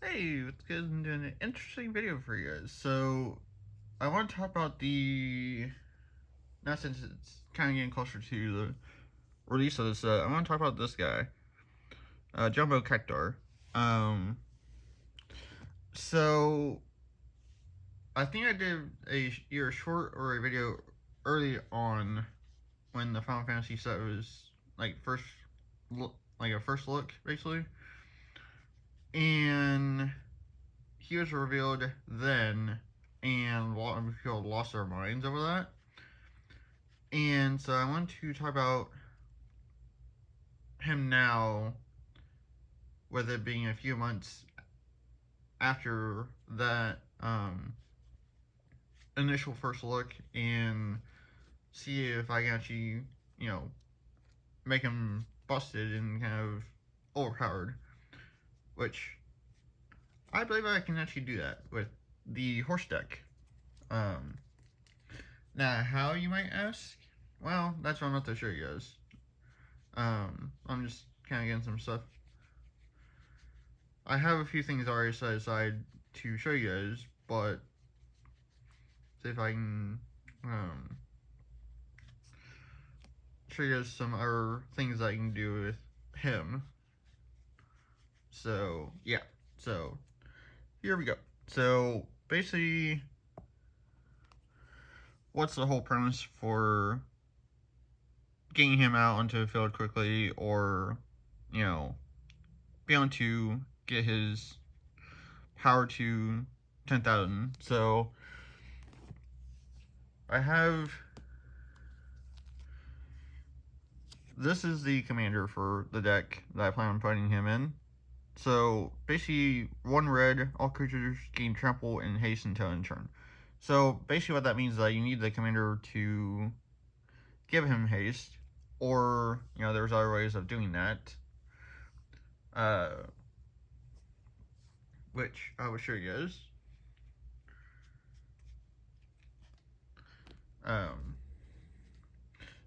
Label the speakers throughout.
Speaker 1: Hey, it's good. I'm doing an interesting video for you guys. So, I want to talk about now since it's kind of getting closer to the release of this, I want to talk about this guy, Jumbo Cactuar. Um, so, I think I did either a short or a video early on when the Final Fantasy set was like like a first look, basically. And he was revealed then, and a lot of people lost their minds over that. And so I want to talk about him now, with it being a few months after that initial first look, and see if I can actually, you know, make him busted and kind of overpowered, which I believe I can actually do that with the horse deck. Um, Now, how, you might ask? Well, that's what I'm about to show you guys. I'm just kind of getting some stuff. I have a few things already set aside to show you guys, but see if I can show you guys some other things I can do with him. So, yeah. So, here we go. So, basically, what's the whole premise for getting him out onto the field quickly, or, you know, be able to get his power to 10,000. So I have, this is the commander for the deck that I plan on putting him in. So basically, 1 red, all creatures gain trample and haste until end turn. So basically what that means is that you need the commander to give him haste, or, you know, there's other ways of doing that. Which I will show you guys.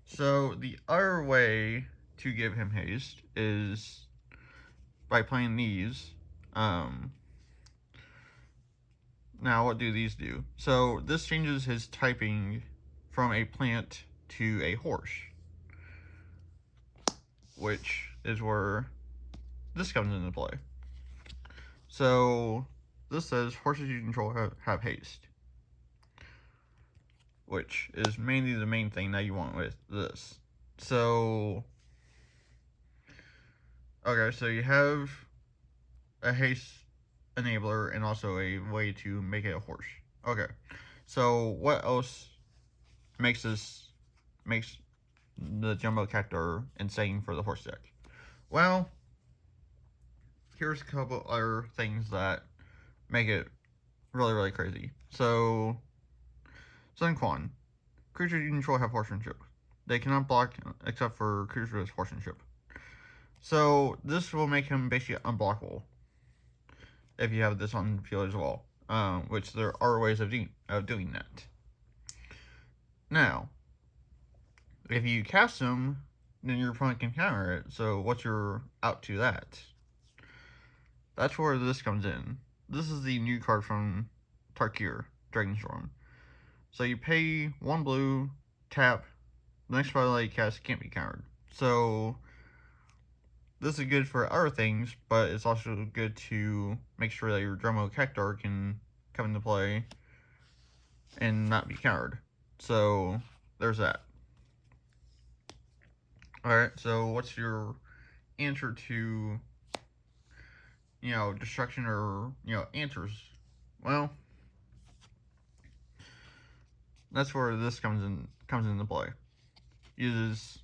Speaker 1: So the other way to give him haste is by playing these. Now, what do these do? So this changes his typing from a plant to a horse, which is where this comes into play. So this says horses you control have haste, which is mainly the main thing that you want with this. So, okay, so you have a haste enabler and also a way to make it a horse. Okay, so what else makes the Jumbo Cactuar insane for the horse deck? Well, here's a couple other things that make it really crazy. So, Sun Quan. Creatures you control have horsemanship. They cannot block except for creatures with horsemanship. So, this will make him basically unblockable if you have this on field as well. Which there are ways of doing that. Now, if you cast him, then your opponent can counter it. So what's your out to that? That's where this comes in. This is the new card from Tarkir, Dragonstorm. So you pay 1 blue, tap, the next spell that you cast can't be countered. So this is good for other things, but it's also good to make sure that your Jumbo Cactuar can come into play and not be countered. So there's that. Alright, so what's your answer to, you know, destruction, or, you know, answers? Well, that's where this comes into play. Is,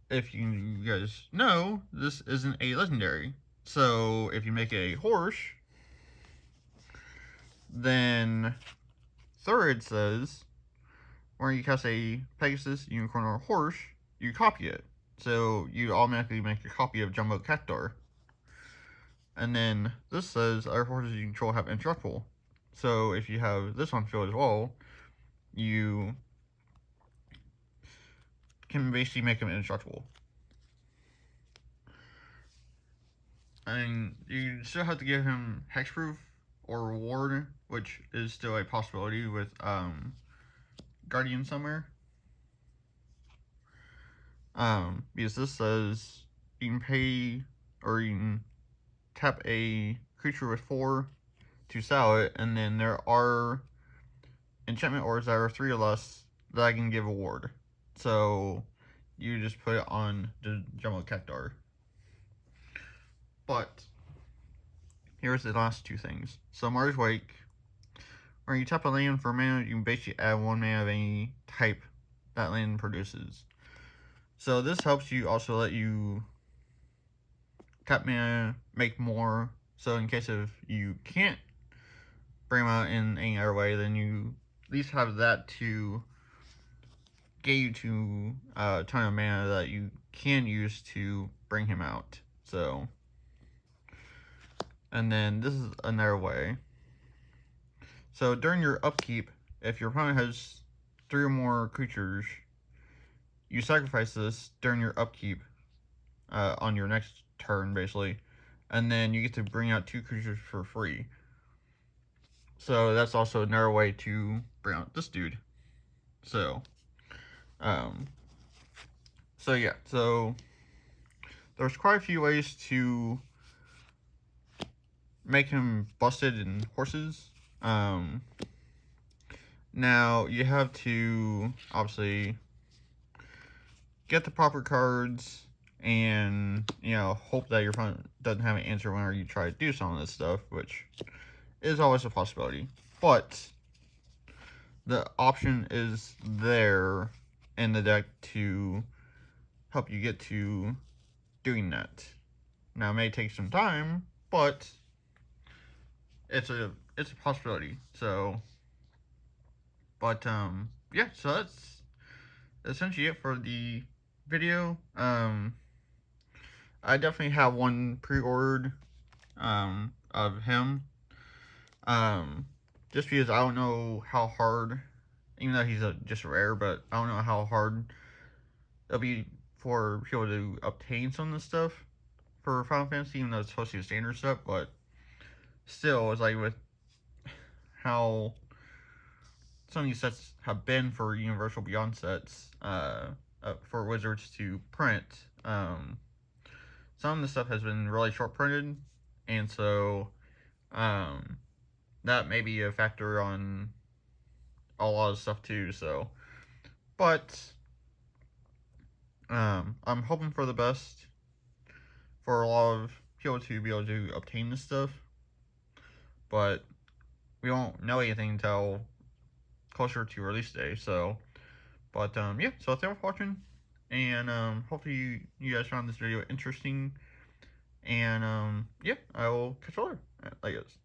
Speaker 1: if you guys know, this isn't a legendary. So if you make a horse, then third says, when you cast a Pegasus, Unicorn, or Horse, you copy it. So you automatically make a copy of Jumbo Cactuar. And then this says, other horses you control have indestructible. So if you have this on field as well, you can basically make them indestructible. I mean, you still have to give him hexproof or reward, which is still a possibility with Guardian somewhere. Because this says you can pay or you can tap a creature with 4 to sell it, and then there are enchantment ores that are 3 or less that I can give a ward. So you just put it on the Jumbo Cactuar. But here's the last 2 things. So Mars Wake, when you tap a land for mana, you can basically add 1 mana of any type that land produces. So this helps you also let you tap mana, make more. So in case if you can't bring them out in any other way, then you at least have that to get you to a ton of mana that you can use to bring him out. So, and then this is another way. So during your upkeep, if your opponent has 3 or more creatures, you sacrifice this during your upkeep on your next turn, basically, and then you get to bring out 2 creatures for free. So that's also another way to bring out this dude. So, so yeah, so there's quite a few ways to make him busted in horses. Now you have to obviously get the proper cards and, you know, hope that your opponent doesn't have an answer whenever you try to do some of this stuff, which is always a possibility. But the option is there in the deck to help you get to doing that. Now it may take some time, but it's a possibility. So, but yeah, so that's essentially it for the video. I definitely have one pre-ordered of him. Just because I don't know how hard, even though he's just rare, but I don't know how hard it'll be for people to obtain some of this stuff for Final Fantasy, even though it's supposed to be standard stuff. But still, it's like with how some of these sets have been for Universal Beyond sets, for Wizards to print. Some of the stuff has been really short printed, and so that may be a factor on a lot of stuff too. So, but I'm hoping for the best for a lot of people to be able to obtain this stuff, but we won't know anything until closer to release day. So, but yeah. So thanks for watching, and hopefully you guys found this video interesting. And yeah, I will catch you later. I guess.